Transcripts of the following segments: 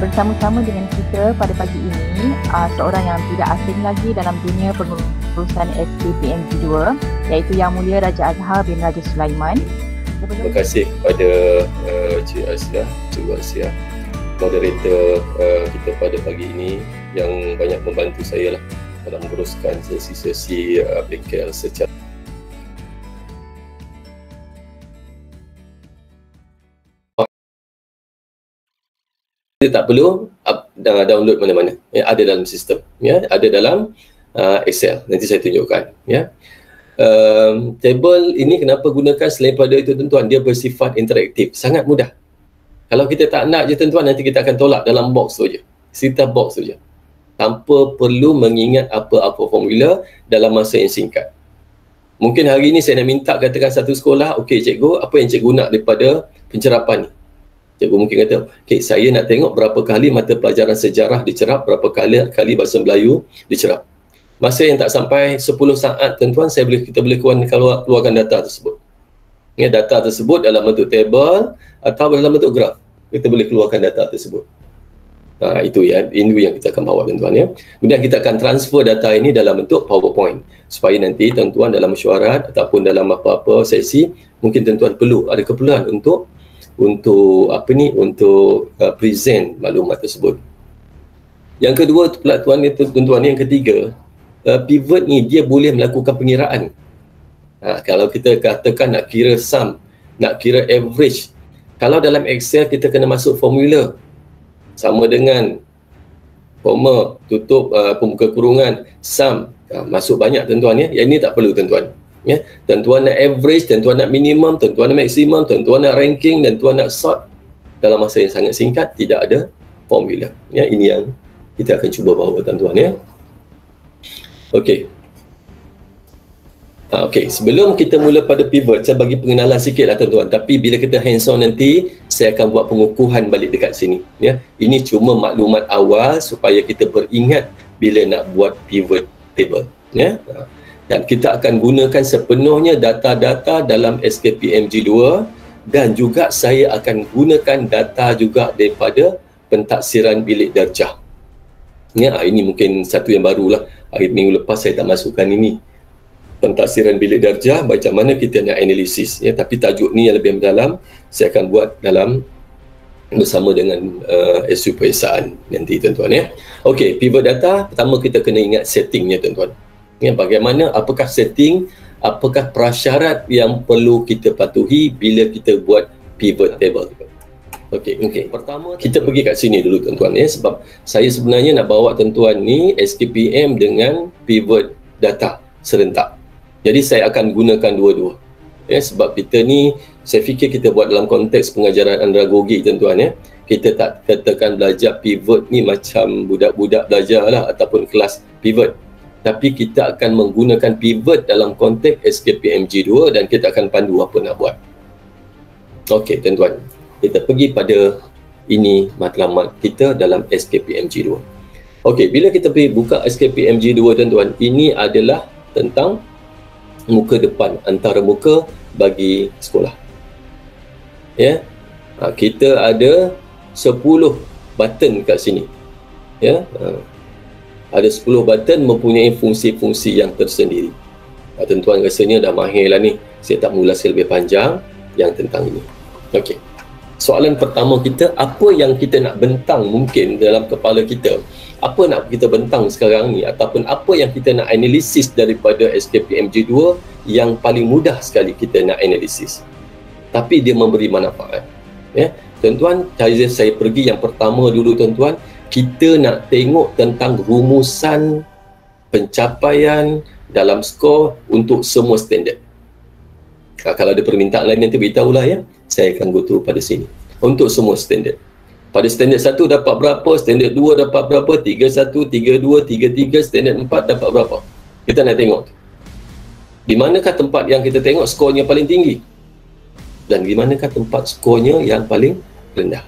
bersama-sama dengan kita pada pagi ini seorang yang tidak asing lagi dalam dunia pengurusan SKPMG 2, iaitu Yang Mulia Raja Azhar bin Raja Sulaiman. Terima kasih kepada Cik Asia, moderator kita pada pagi ini yang banyak membantu saya lah dalam menguruskan sesi-sesi BKL secara kita tak perlu download mana-mana, ya, ada dalam sistem, ya, ada dalam Excel. Nanti saya tunjukkan, ya. Table ini kenapa gunakan selain pada itu tuan-tuan, dia bersifat interaktif, sangat mudah. Kalau kita tak nak je tuan-tuan, nanti kita akan tolak dalam box tu je, cerita box tu je, tanpa perlu mengingat apa-apa formula dalam masa yang singkat. Mungkin hari ini saya nak minta katakan satu sekolah, okey cikgu, apa yang cikgu nak daripada pencerapan ni? Cikgu mungkin kata, okay, saya nak tengok berapa kali mata pelajaran sejarah dicerap, berapa kali bahasa Melayu dicerap. Masa yang tak sampai 10 saat tuan-tuan, kita boleh keluarkan data tersebut. Ya, data tersebut dalam bentuk table atau dalam bentuk graf. Kita boleh keluarkan data tersebut. Itu ya, ini yang kita akan bawa tuan-tuan, ya. Kemudian kita akan transfer data ini dalam bentuk PowerPoint supaya nanti tuan-tuan dalam mesyuarat ataupun dalam apa-apa sesi, mungkin tuan-tuan perlu ada keperluan untuk present maklumat tersebut. Yang kedua tuan-tuan, yang ketiga, pivot ni dia boleh melakukan pengiraan. Kalau kita katakan nak kira sum, nak kira average, kalau dalam Excel kita kena masuk formula sama dengan koma, tutup pembuka kurungan, sum, masuk banyak tuan-tuan, ya. Yang ini tak perlu tuan-tuan. Ya, tuan-tuan nak average, tuan-tuan nak minimum, tuan-tuan nak maksimum, tuan-tuan nak ranking dan tuan nak sort dalam masa yang sangat singkat, tidak ada formula. Ya, ini yang kita akan cuba bawa tuan-tuan, ya. Okey. Okey, sebelum kita mula pada pivot, saya bagi pengenalan sikitlah tuan-tuan. Tapi bila kita hands on nanti, saya akan buat pengukuhan balik dekat sini, ya. Ini cuma maklumat awal supaya kita beringat bila nak buat pivot table, ya. Dan kita akan gunakan sepenuhnya data-data dalam SKPMG 2 dan juga saya akan gunakan data juga daripada pentaksiran bilik darjah. Ya, ini mungkin satu yang barulah. Hari minggu lepas saya tak masukkan ini. Pentaksiran bilik darjah, macam mana kita nak analisis. Ya, tapi tajuk ni yang lebih mendalam, saya akan buat dalam bersama dengan SU Peperiksaan nanti tuan-tuan, ya. Okey, pivot data, pertama kita kena ingat settingnya tuan-tuan. Ya, bagaimana, apakah setting, apakah prasyarat yang perlu kita patuhi bila kita buat pivot table. Okey. Pertama kita pergi kat sini dulu tuan-tuan, ya, sebab saya sebenarnya nak bawa tuan-tuan ni SKPM dengan pivot data serentak. Jadi saya akan gunakan dua-dua. Ya, sebab kita ni, saya fikir kita buat dalam konteks pengajaran andragogi tuan-tuan, ya. Kita tak katakan belajar pivot ni macam budak-budak belajar lah ataupun kelas pivot. Tapi kita akan menggunakan pivot dalam konteks SKPMG 2 dan kita akan pandu apa nak buat. Okey tuan-tuan, kita pergi pada ini matlamat kita dalam SKPMG 2. Okey, bila kita pergi buka SKPMG 2 tuan-tuan, ini adalah tentang muka depan antara muka bagi sekolah. Ya, kita ada 10 button kat sini. Ya, ada 10 button mempunyai fungsi-fungsi yang tersendiri. Tuan-tuan rasanya dah mahir lah ni. Saya tak mengulaskan lebih panjang yang tentang ini. Okey. Soalan pertama kita, apa yang kita nak bentang mungkin dalam kepala kita? Apa nak kita bentang sekarang ni? Ataupun apa yang kita nak analisis daripada SKPMG 2 yang paling mudah sekali kita nak analisis. Tapi dia memberi manfaat. Ya. Tuan-tuan, saya pergi yang pertama dulu tuan-tuan. Kita nak tengok tentang rumusan pencapaian dalam skor untuk semua standard. Kalau ada permintaan lain nanti beritahulah, ya. Saya akan go through pada sini. Untuk semua standard. Pada standard 1 dapat berapa, standard 2 dapat berapa, 31, 32, 33, standard 4 dapat berapa. Kita nak tengok. Di manakah tempat yang kita tengok skornya paling tinggi? Dan di manakah tempat skornya yang paling rendah?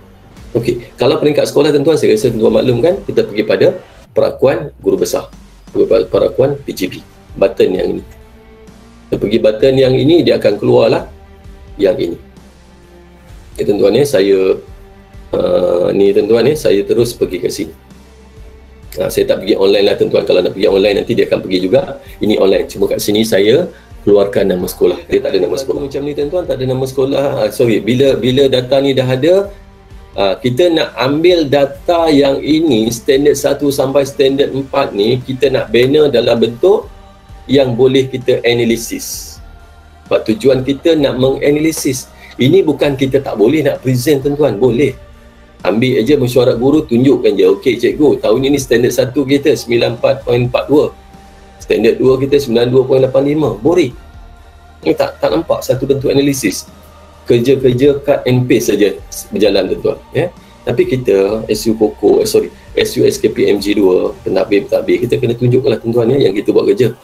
Okey, kalau peringkat sekolah tuan-tuan, saya rasa tuan-tuan maklum kan, kita pergi pada perakuan guru besar, perakuan PGP, button yang ini. Kita pergi button yang ini, dia akan keluarlah yang ini. Okay, tuan-tuan, saya Ni tuan-tuan ni, saya terus pergi ke sini. Saya tak pergi online lah tuan-tuan. Kalau nak pergi online nanti dia akan pergi juga. Ini online. Cuma kat sini saya keluarkan nama sekolah. Dia tak ada nama sekolah. Macam ni tuan-tuan, tak ada nama sekolah. Bila data ni dah ada, kita nak ambil data yang ini standard 1 sampai standard 4 ni, kita nak banner dalam bentuk yang boleh kita analisis. Sebab tujuan kita nak menganalisis. Ini bukan kita tak boleh nak present tuan-tuan, boleh. Ambil aja mesyuarat guru, tunjukkan je. Okey cikgu, tahun ini standard 1 kita 94.42. Standard 2 kita 92.85. Boleh. Ini tak nampak satu bentuk analisis. Kerja-kerja cut and paste saja berjalan tuan-tuan, ya. Tapi kita SUSKPMG 2 pentadbir kita kena tunjukkanlah tuan-tuan, ya, yang kita buat kerja.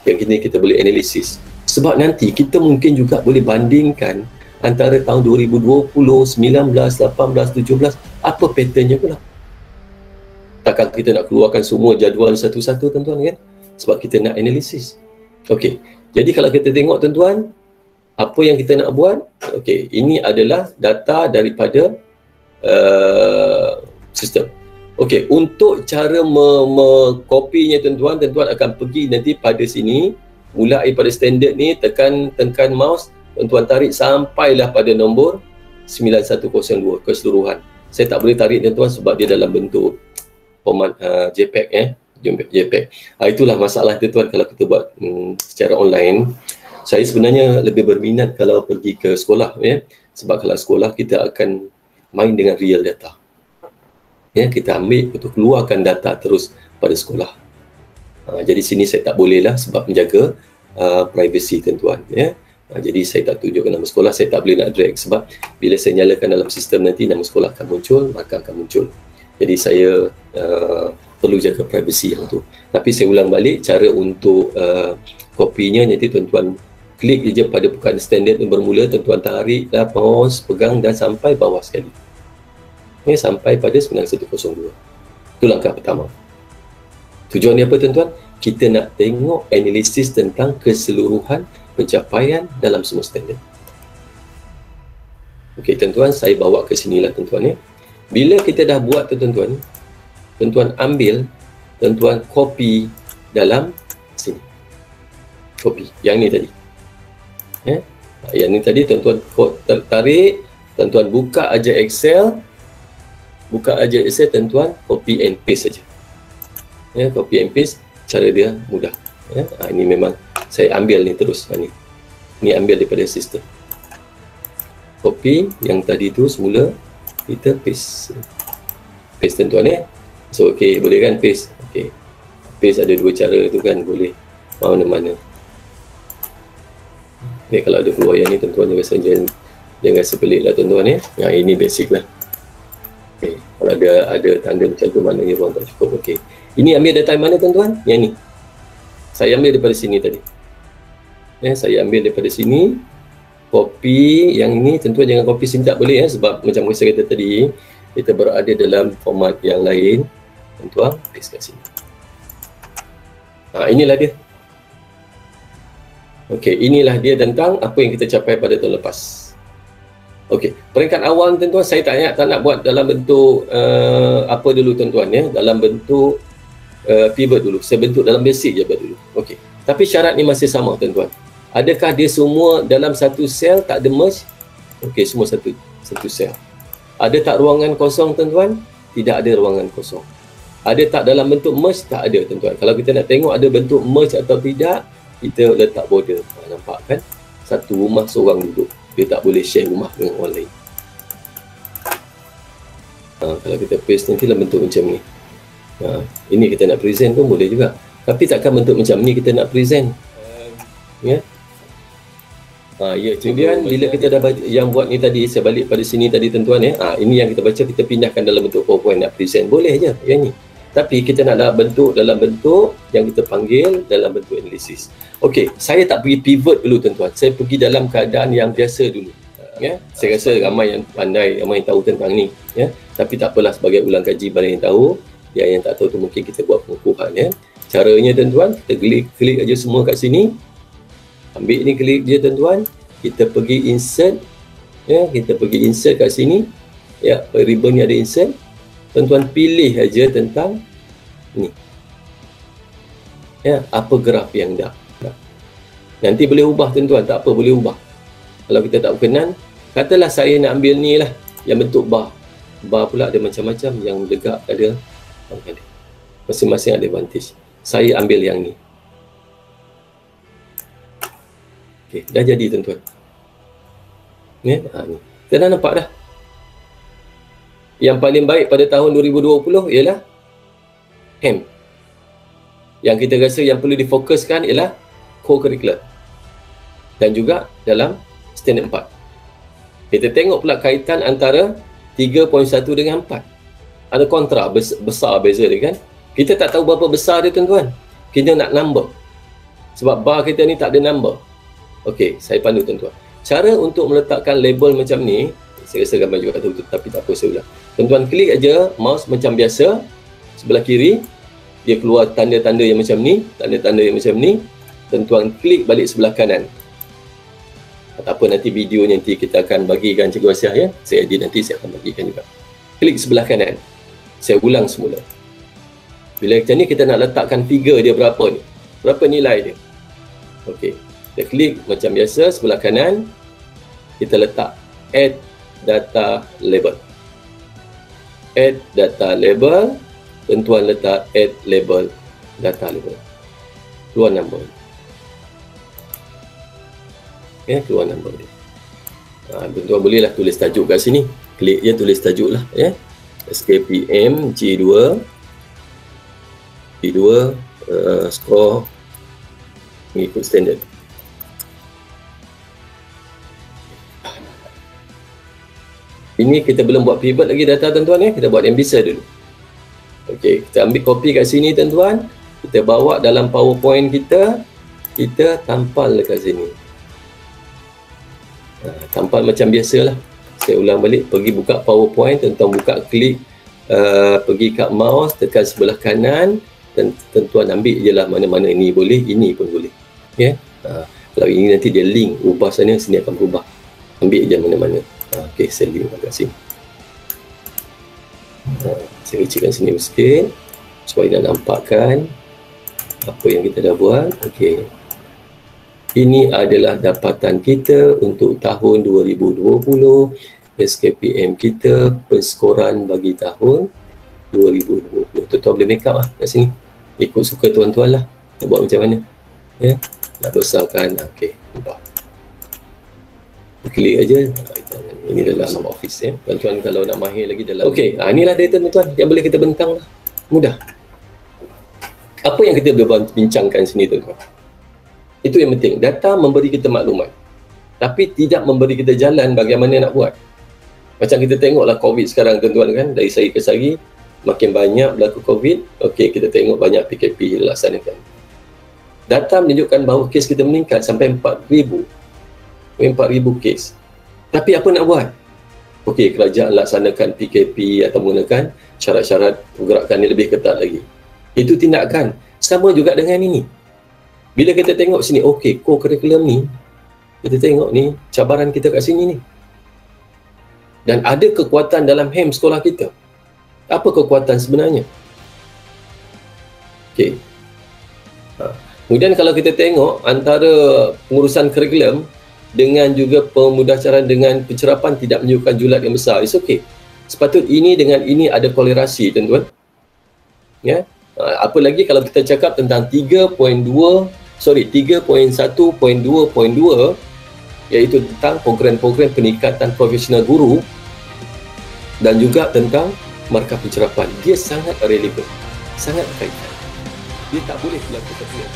Yang kita boleh analisis. Sebab nanti kita mungkin juga boleh bandingkan antara tahun 2020, 19, 18, 17, apa patternnya pula. Takkan kita nak keluarkan semua jadual satu-satu tuan-tuan, kan? Sebab kita nak analisis. Okey, jadi kalau kita tengok tuan-tuan, apa yang kita nak buat? Okey, ini adalah data daripada sistem. Okey, untuk cara mengkopinya tuan-tuan, tuan-tuan akan pergi nanti pada sini, mulai pada standard ni, tekan mouse, tuan-tuan tarik sampailah pada nombor 9102 keseluruhan. Saya tak boleh tarik tuan-tuan sebab dia dalam bentuk format JPEG, JPEG. Itulah masalah tuan-tuan kalau kita buat secara online. Saya sebenarnya lebih berminat kalau pergi ke sekolah, ya. Sebab kalau sekolah kita akan main dengan real data. Ya, kita ambil untuk keluarkan data terus pada sekolah. Jadi sini saya tak boleh lah sebab menjaga privacy tuan-tuan, ya. Jadi saya tak tunjukkan nama sekolah, saya tak boleh nak drag sebab bila saya nyalakan dalam sistem nanti nama sekolah akan muncul, maka akan muncul. Jadi saya perlu jaga privacy yang tu. Tapi saya ulang balik cara untuk kopinya, nanti tuan-tuan klik je pada bukaan standard yang bermula, tuan-tuan tarik dah, pause, pegang dan sampai bawah sekali. Ya, sampai pada 9102. Itu langkah pertama. Tujuan dia apa tuan-tuan? Kita nak tengok analisis tentang keseluruhan pencapaian dalam semua standard. Okey tuan-tuan, saya bawa ke sinilah tuan-tuan, ya. Bila kita dah buat tu tuan-tuan, tuan-tuan ambil, tuan-tuan copy dalam sini. Copy yang ni tadi. Ya. Yang ni tadi tuan-tuan tarik, tuan-tuan buka aja Excel. Buka aja Excel, tuan-tuan copy and paste saja. Ya, copy and paste, cara dia mudah. Ya, ini memang saya ambil ni terus. Ni ambil daripada sistem. Copy yang tadi tu semula, kita paste. Paste tuan-tuan, ya. So okey, boleh kan paste? Okey. Paste ada dua cara tu kan, boleh mana-mana. Ni kalau ada keluar yang ni tuan-tuan jangan rasa pelik lah tuan-tuan, ya. Yang ini basic lah. Okay. Kalau ada tanda macam tu maknanya ruang tak cukup. Okey. Ini ambil data mana tuan-tuan? Yang ni. Saya ambil daripada sini tadi. Ya, saya ambil daripada sini. Copy yang ini, tuan-tuan jangan copy sini tak boleh, ya, sebab macam saya kata tadi, kita berada dalam format yang lain. Tuan-tuan paste kat sini. Inilah dia. Okey, inilah dia tentang apa yang kita capai pada tahun lepas. Okey, peringkat awal tuan-tuan saya tak nak buat dalam bentuk apa dulu tuan-tuan, ya, dalam bentuk pivot dulu. Saya bentuk dalam basic je dulu. Okey. Tapi syarat ni masih sama tuan-tuan. Adakah dia semua dalam satu sel, tak ada merge? Okey, semua satu sel. Ada tak ruangan kosong tuan-tuan? Tidak ada ruangan kosong. Ada tak dalam bentuk merge? Tak ada tuan-tuan. Kalau kita nak tengok ada bentuk merge atau tidak, kita letak border. Nampak kan? Satu rumah seorang duduk. Dia tak boleh share rumah dengan orang lain. Kalau kita paste nanti lah bentuk macam ni. Ini kita nak present pun boleh juga. Tapi takkan bentuk macam ni kita nak present. Ya. Ya, kemudian bila kita dah baca yang buat ni tadi, saya balik pada sini tadi tuan-tuan, ya. Ini yang kita baca, kita pindahkan dalam bentuk PowerPoint nak present. Boleh je yang ni. Tapi kita nak dalam bentuk yang kita panggil dalam bentuk analisis. Okey, saya tak pergi pivot dulu tuan-tuan. Saya pergi dalam keadaan yang biasa dulu. Ya, saya rasa ramai yang pandai, ramai yang tahu tentang ni, ya. Tapi tak apalah, sebagai ulang kaji banyak yang tahu. Yang tak tahu tu mungkin kita buat pengukuhan, ya. Caranya tuan-tuan, kita klik aja semua kat sini. Ambil ni, klik je tuan-tuan. Kita pergi insert, ya, kita pergi insert kat sini. Ya, variable ni ada insert. Tuan-tuan pilih aja tentang ni. Ya, apa graf yang dah. Nanti boleh ubah tuan-tuan, tak apa, boleh ubah. Kalau kita tak berkenan, katalah saya nak ambil ni lah, yang bentuk bar. Bar pula ada macam-macam, yang legak ada. Masing-masing ada advantage. Saya ambil yang ni. Okey, dah jadi tuan-tuan. Ni, ni. Kita dah nampak dah. Yang paling baik pada tahun 2020 ialah HEM. Yang kita rasa yang perlu difokuskan ialah co-curricular. Dan juga dalam standard 4. Kita tengok pula kaitan antara 3.1 dengan 4. Ada kontra, besar beza dia kan. Kita tak tahu berapa besar dia tuan-tuan. Kita nak number. Sebab bar kita ni tak ada number. Okey, saya pandu tuan-tuan. Cara untuk meletakkan label macam ni, saya rasa gambar juga tu, tapi tak apa saya ulang. Tuan-tuan klik aja mouse macam biasa. Sebelah kiri, dia keluar tanda-tanda yang macam ni. Tanda-tanda yang macam ni. Tuan-tuan klik balik sebelah kanan. Tak apa, nanti video nanti kita akan bagikan Cikgu Asiah ya. Saya edit nanti saya akan bagikan juga. Klik sebelah kanan. Saya ulang semula. Bila macam ni kita nak letakkan figure dia berapa ni. Berapa nilai dia. Okey. Kita klik macam biasa sebelah kanan. Kita letak add data label. Add data label. Tuan-tuan letak add label data label. Keluar nombor. Ya, keluar nombor dia. Tuan-tuan bolehlah tulis tajuk kat sini. Klik je tulis tajuk lah ya. SKPM G2 skor mengikut standard. Ini kita belum buat pivot lagi data tuan-tuan ya. Kita buat yang bisa dulu. Okey, kita ambil copy kat sini tuan-tuan. Kita bawa dalam PowerPoint kita. Kita tampal dekat sini. Tampal macam biasalah. Saya ulang balik, pergi buka PowerPoint, tuan-tuan buka klik, pergi kat mouse, tekan sebelah kanan, dan tuan-tuan ambil je lah mana-mana ini boleh, ini pun boleh. Ya. Kalau ini nanti dia link, ubah sana, sini akan berubah. Ambil je mana-mana. Okey, saya link kat sini. Saya kecilkan sini sikit supaya nak nampakkan apa yang kita dah buat. Okey. Ini adalah dapatan kita untuk tahun 2020. SKPM kita perskoran bagi tahun 2020. Tuan-tuan boleh make up lah kat sini. Ikut suka tuan-tuan lah. Nak buat macam mana. Ya. Nak besarkan. Okey. Nampak. Klik aja. Ini dalam office ya. Tuan-tuan kalau nak mahir lagi dalam. Okey. Inilah data tuan-tuan yang boleh kita bentang lah. Mudah. Apa yang kita boleh bincangkan sini tuan-tuan? Itu yang penting. Data memberi kita maklumat. Tapi tidak memberi kita jalan bagaimana nak buat. Macam kita tengoklah COVID sekarang tuan-tuan kan. Dari sehari ke sehari makin banyak berlaku COVID. Okey, kita tengok banyak PKP dilaksanakan. Data menunjukkan bahawa kes kita meningkat sampai 4,000 kes. Tapi apa nak buat? Okey, kerajaan laksanakan PKP atau menggunakan syarat-syarat pergerakan yang lebih ketat lagi. Itu tindakan. Sama juga dengan ini. Bila kita tengok sini, okey, co-curriculum ni, kita tengok ni, cabaran kita kat sini ni. Dan ada kekuatan dalam HEM sekolah kita. Apa kekuatan sebenarnya? Okey. Kemudian kalau kita tengok antara pengurusan kurikulum dengan juga pemudahcaran dengan pencerapan tidak menunjukkan julat yang besar. It's okay. Sepatut ini dengan ini ada kolerasi tuan-tuan. Ya. Apa lagi kalau kita cakap tentang 3.1.2.2 iaitu tentang program-program peningkatan profesional guru dan juga tentang markah pencerapan. Dia sangat relevan, sangat berkaitan. Dia tak boleh berlaku terpilih.